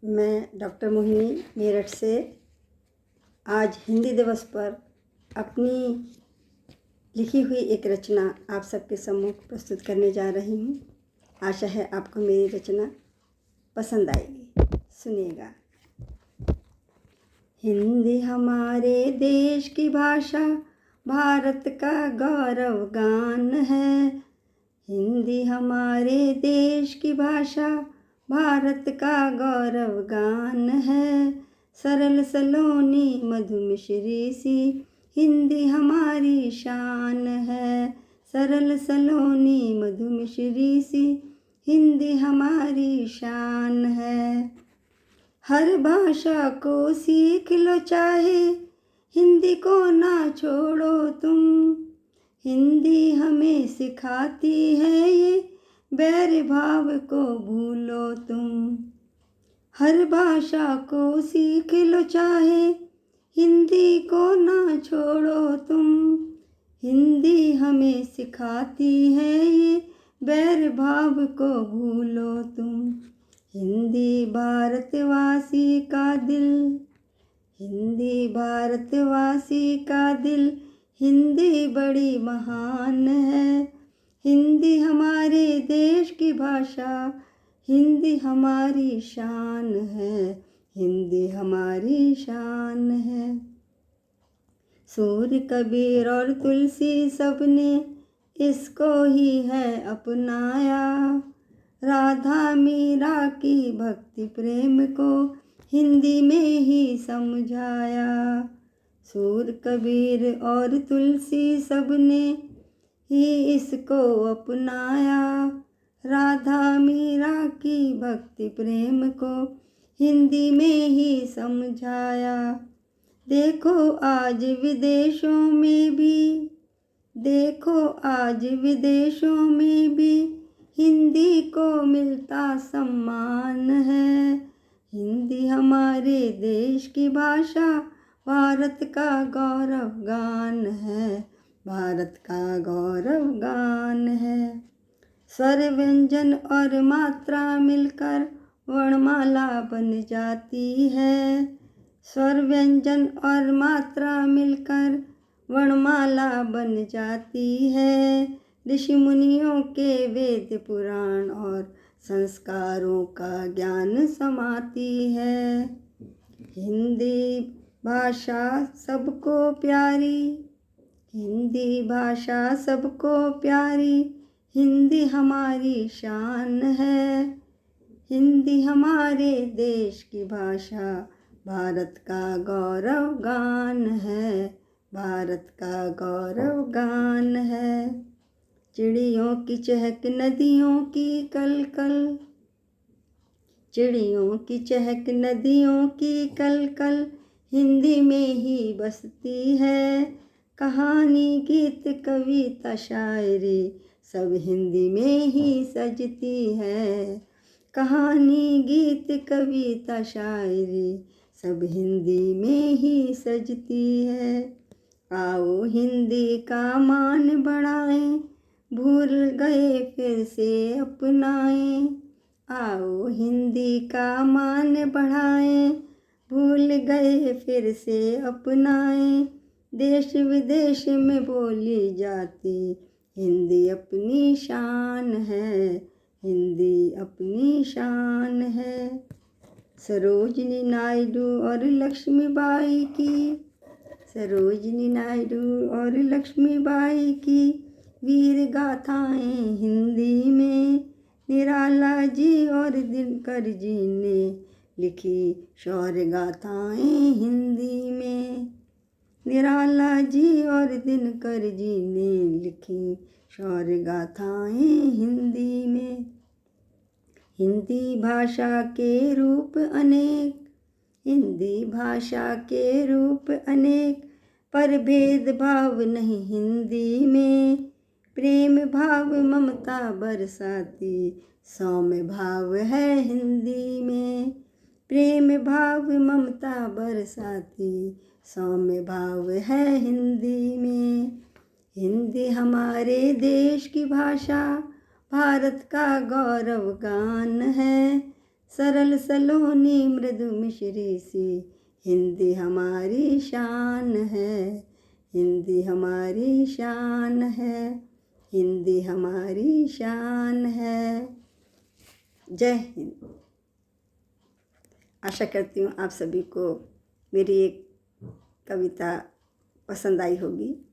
मैं डॉक्टर मोहिनी मेरठ से आज हिंदी दिवस पर अपनी लिखी हुई एक रचना आप सबके सम्मुख प्रस्तुत करने जा रही हूँ। आशा है आपको मेरी रचना पसंद आएगी। सुनिएगा। हिंदी हमारे देश की भाषा, भारत का गौरव गान है। हिंदी हमारे देश की भाषा, भारत का गौरव गान है। सरल सलोनी मधु मिश्री सी, हिंदी हमारी शान है। सरल सलोनी मधु मिश्री सी, हिंदी हमारी शान है। हर भाषा को सीख लो चाहे, हिंदी को ना छोड़ो तुम। हिंदी हमें सिखाती है ये, बैर भाव को भूलो तुम। हर भाषा को सीख लो चाहे, हिंदी को ना छोड़ो तुम। हिंदी हमें सिखाती है ये, बैर भाव को भूलो तुम। हिंदी भारतवासी का दिल, हिंदी भारतवासी का दिल, हिंदी बड़ी महान है। हिंदी हमारे देश की भाषा, हिंदी हमारी शान है। हिंदी हमारी शान है। सूर कबीर और तुलसी सबने इसको ही है अपनाया। राधा मीरा की भक्ति प्रेम को हिंदी में ही समझाया। सूर कबीर और तुलसी सबने ही इसको अपनाया। राधा मीरा की भक्ति प्रेम को हिंदी में ही समझाया। देखो आज विदेशों में भी, देखो आज विदेशों में भी, हिंदी को मिलता सम्मान है। हिंदी हमारे देश की भाषा, भारत का गौरव गान है। भारत का गौरव गान है। स्वर व्यंजन और मात्रा मिलकर वर्णमाला बन जाती है। स्वर व्यंजन और मात्रा मिलकर वर्णमाला बन जाती है। ऋषि मुनियों के वेद पुराण और संस्कारों का ज्ञान समाती है। हिंदी भाषा सबको प्यारी, हिंदी भाषा सबको प्यारी, हिंदी हमारी शान है। हिंदी हमारे देश की भाषा, भारत का गौरव गान है। भारत का गौरव गान है। चिड़ियों की चहक नदियों की कलकल, चिड़ियों की चहक नदियों की कलकल, हिंदी में ही बसती है। कहानी गीत कविता शायरी सब हिंदी में ही सजती है। कहानी गीत कविता शायरी सब हिंदी में ही सजती है। आओ हिंदी का मान बढ़ाएं, भूल गए फिर से अपनाएं। आओ हिंदी का मान बढ़ाएं, भूल गए फिर से अपनाएं। देश विदेश में बोली जाती हिंदी अपनी शान है। हिंदी अपनी शान है। सरोजिनी नायडू और लक्ष्मीबाई की, सरोजिनी नायडू और लक्ष्मीबाई की वीर गाथाएं हिंदी में। निराला जी और दिनकर जी ने लिखी शौर्य गाथाएं हिंदी में। निराला जी और दिनकर जी ने लिखी शौर्य गाथाएं हिंदी में। हिंदी भाषा के रूप अनेक, हिंदी भाषा के रूप अनेक, पर भेदभाव नहीं हिंदी में। प्रेम भाव ममता बरसाती, सौम्य भाव है हिंदी में। प्रेम भाव ममता बरसाती, सौम्य भाव है हिंदी में। हिंदी हमारे देश की भाषा, भारत का गौरव गान है। सरल सलोनी मृदु मिश्री सी, हिंदी हमारी शान है, हिंदी हमारी शान है, हिंदी हमारी शान है। जय हिंद। आशा करती हूँ आप सभी को मेरी एक कविता पसंद आई होगी।